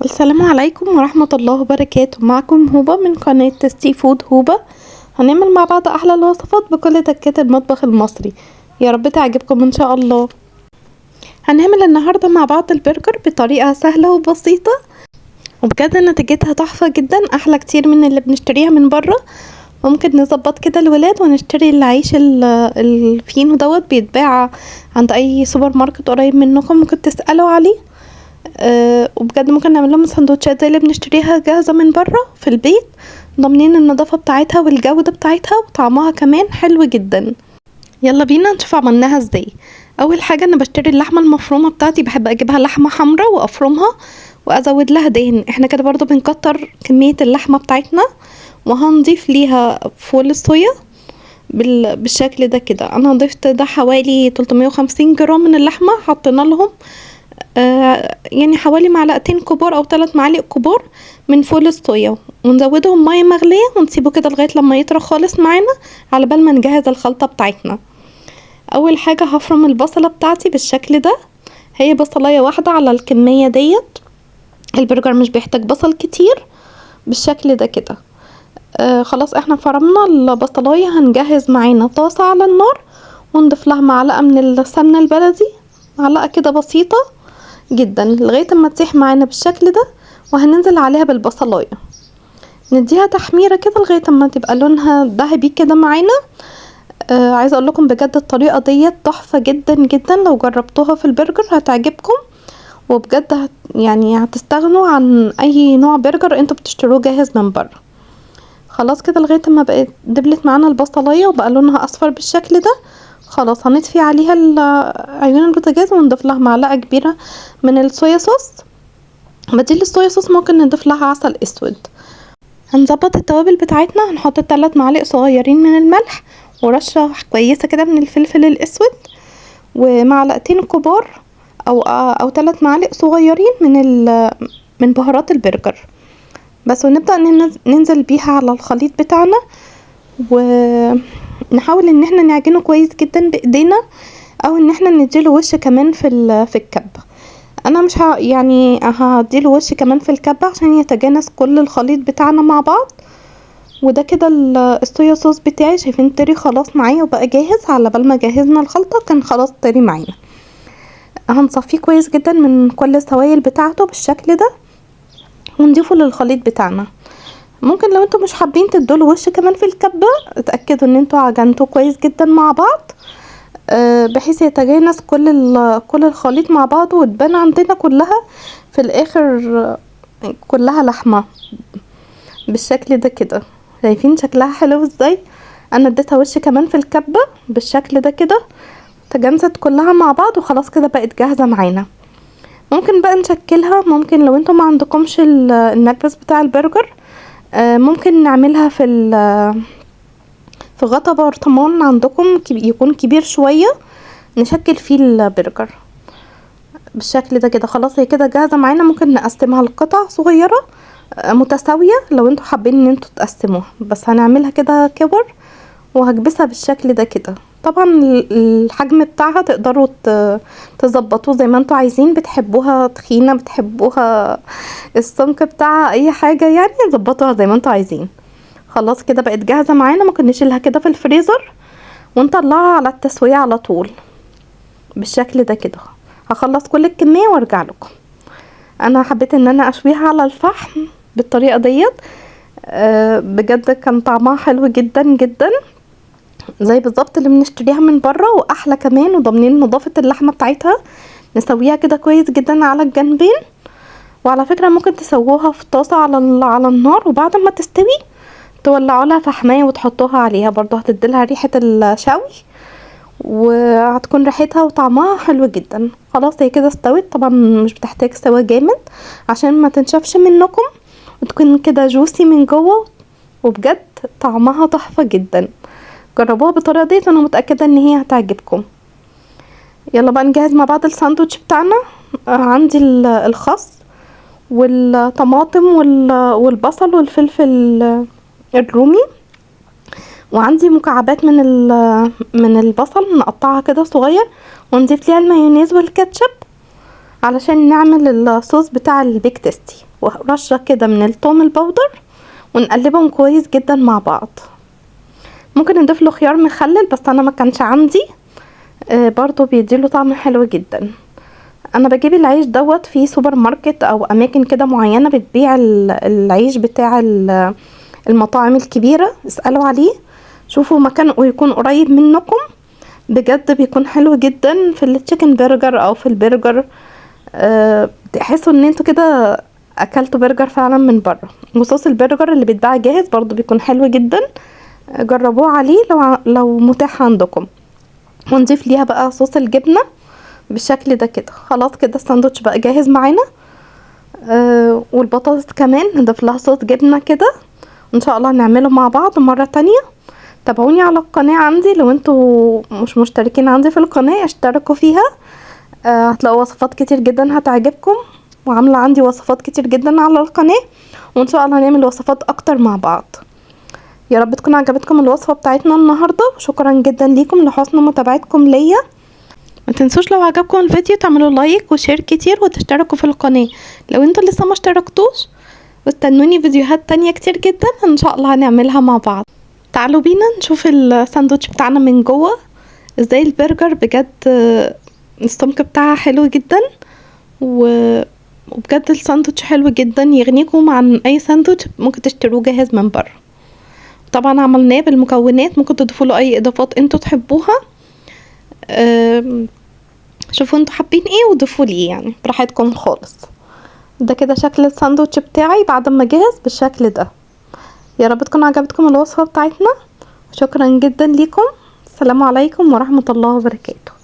السلام عليكم ورحمة الله وبركاته. معكم هوبا من قناة تستي فود هوبا. هنعمل مع بعض أحلى الوصفات بكل تكات المطبخ المصري. يا رب تعجبكم إن شاء الله. هنعمل النهاردة مع بعض البرجر بطريقة سهلة وبسيطة، وبجد نتيجتها تحفة جدا، أحلى كتير من اللي بنشتريها من بره. ممكن نظبط كده الولاد ونشتري العيش الفينو دوت، بيتباع عند أي سوبر ماركت قريب منكم، ممكن تسألوا عليه. وبجد ممكن نعمل لهم سندوتشات زي اللي بنشتريها جاهزة من بره في البيت، ضامنين النظافة بتاعتها والجودة بتاعتها وطعمها كمان حلو جدا. يلا بينا نشوف عملناها ازاي. اول حاجة انا بشتري اللحمة المفرومة بتاعتي، بحب اجيبها لحمة حمراء وافرمها وازود لها دهن. احنا كده برضو بنكتر كمية اللحمة بتاعتنا، وهنضيف ليها فول الصويا بالشكل ده كده. انا ضفت ده حوالي 350 جرام من اللحمة، حطينا لهم يعني حوالي معلقتين كبار او 3 معالق كبار من فول الصويا، ونزودهم ميه مغليه ونسيبه كده لغايه لما يطرى خالص معانا على بال ما نجهز الخلطه بتاعتنا. اول حاجه هفرم البصله بتاعتي بالشكل ده، هي بصلايه واحده على الكميه ديت. البرجر مش بيحتاج بصل كتير بالشكل ده كده. خلاص احنا فرمنا البصلايه، هنجهز معانا طاسه على النار ونضيف لها معلقه من السمنه البلدي، معلقه كده بسيطه جدا لغايه اما تسيح معانا بالشكل ده، وهننزل عليها بالبصلايه نديها تحميره كده لغايه اما تبقى لونها ذهبي كده معانا. عايزه اقول لكم بجد الطريقه ديت تحفه جدا جدا، لو جربتوها في البرجر هتعجبكم، وبجد يعني هتستغنوا عن اي نوع برجر انتوا بتشتروه جاهز من بره. خلاص كده لغايه اما بقت دبلت معانا البصلايه وبقى لونها اصفر بالشكل ده، خلاص هنطفي عليها عيون البوتاجاز ونضيف لها معلقه كبيره من الصويا صوص. بديل الصويا صوص ممكن نضيف لها عسل اسود. هنظبط التوابل بتاعتنا، هنحط 3 معالق صغيرين من الملح، ورشه كويسه كده من الفلفل الاسود، ومعلقتين كبار او 3 معالق صغيرين من بهارات البرجر بس. ونبدأ ننزل بيها على الخليط بتاعنا، ونحاول ان احنا نعجنه كويس جدا بايدينا، او ان احنا نديله وش كمان في الكبة. انا مش يعني هديله وش كمان في الكبة عشان يتجانس كل الخليط بتاعنا مع بعض. وده كده الصويا صوص بتاعي، شايفين طري خلاص معايا وبقى جاهز. على بال ما جهزنا الخلطة كان خلاص طري معانا. هنصفيه كويس جدا من كل السوائل بتاعته بالشكل ده، ونضيفه للخليط بتاعنا. ممكن لو انتوا مش حابين تدوله وش كمان في الكبة، اتأكدوا ان انتوا عجنتوه كويس جدا مع بعض، بحيث يتجانس كل الخليط مع بعض، وتبان عندنا كلها في الاخر كلها لحمة بالشكل ده كده. شايفين شكلها حلو ازاي؟ انا اديتها وش كمان في الكبة بالشكل ده كده، تجانست كلها مع بعض وخلاص كده بقت جاهزة معانا. ممكن بقى نشكلها، ممكن لو انتوا ما عندكمش المكبس بتاع البرجر، ممكن نعملها في غطا برطمان عندكم يكون كبير شوية، نشكل فيه البرجر بالشكل ده كده. خلاص هي كده جاهزة معانا، ممكن نقسمها لقطع صغيرة متساوية لو انتوا حابين ان انتوا تقسموها، بس هنعملها كده كور وهكبسها بالشكل ده كده. طبعا الحجم بتاعها تقدروا تظبطوه زي ما انتوا عايزين، بتحبوها تخينة، بتحبوها السمك بتاعها، اي حاجة يعني ظبطوها زي ما انتوا عايزين. خلاص كده بقت جاهزة معانا، ممكن نشيلها كده في الفريزر ونطلعها على التسوية على طول بالشكل ده كده. هخلص كل الكمية وارجع لكم. انا حبيت ان انا اشويها على الفحم بالطريقة ديت، بجد كان طعمها حلو جدا جدا زي بالظبط اللي بنشتريها من بره، واحلى كمان، وضامنين نظافة اللحمة بتاعتها. نسويها كده كويس جدا على الجنبين، وعلى فكرة ممكن تسووها في طاسة على النار، وبعد ما تستوي تولعوا لها فحماية وتحطوها عليها، برضو هتديلها ريحة الشوي وهتكون ريحتها وطعمها حلو جدا. خلاص هي كده استوت، طبعا مش بتحتاج سوا جامد عشان ما تنشفش منكم، وتكون كده جوسي من جوه، وبجد طعمها تحفة جدا. جربوها بالطريقة دي وانا متأكدة ان هي هتعجبكم. يلا بقى نجهز مع بعض الساندوتش بتاعنا. عندي الخس والطماطم والبصل والفلفل الرومي، وعندي مكعبات من البصل نقطعها كده صغير، ونضيف ليها المايونيز والكاتشب علشان نعمل الصوص بتاع البيك تيستي، ورشة كده من التوم البودر، ونقلبهم كويس جدا مع بعض. ممكن نضيف له خيار مخلل بس انا ما كانش عندي، برضو بيديله طعم حلو جدا. انا بجيب العيش دوت في سوبر ماركت او اماكن كده معينة بتبيع العيش بتاع المطاعم الكبيرة، اسألوا عليه، شوفوا مكان يكون قريب منكم، بجد بيكون حلو جدا في التشيكن برجر او في البرجر. تحسوا ان انتوا كده اكلتوا برجر فعلا من بره. وصوص البرجر اللي بيتباع جاهز برضو بيكون حلو جدا، جربوه عليه لو متاح عندكم. ونضيف ليها بقى صوص الجبنة بالشكل ده كده. خلاص كده الساندوتش بقى جاهز معانا. والبطاطس كمان نضيف لها صوص جبنة كده، ان شاء الله هنعمله مع بعض مرة تانية. تابعوني على القناة عندي، لو انتوا مش مشتركين عندي في القناة اشتركوا فيها، هتلاقوا وصفات كتير جدا هتعجبكم، وعاملة عندي وصفات كتير جدا على القناة، وان شاء الله هنعمل وصفات اكتر مع بعض. يا رب تكون عجبتكم الوصفة بتاعتنا النهاردة، وشكرا جدا ليكم لحسن متابعتكم ليا. ما تنسوش لو عجبكم الفيديو تعملوا لايك وشير كتير وتشتركوا في القناة لو انتوا لسه ما اشتركتوش، واستنوني فيديوهات تانية كتير جدا ان شاء الله هنعملها مع بعض. تعالوا بينا نشوف الساندوتش بتاعنا من جوه ازاي. البرجر بجد السمك بتاعها حلو جدا، وبجد الساندوتش حلو جدا، يغنيكم عن اي ساندوتش ممكن تشتروه جاهز من بره. طبعا عملناه بالمكونات، ممكن تضيفوا له اي اضافات انتوا تحبوها. شوفوا انتوا حابين ايه وضيفوا لي، يعني براحتكم خالص. ده كده شكل الساندوتش بتاعي بعد ما جهز بالشكل ده. يا رب تكون عجبتكم الوصفة بتاعتنا، شكرا جدا ليكم. السلام عليكم ورحمة الله وبركاته.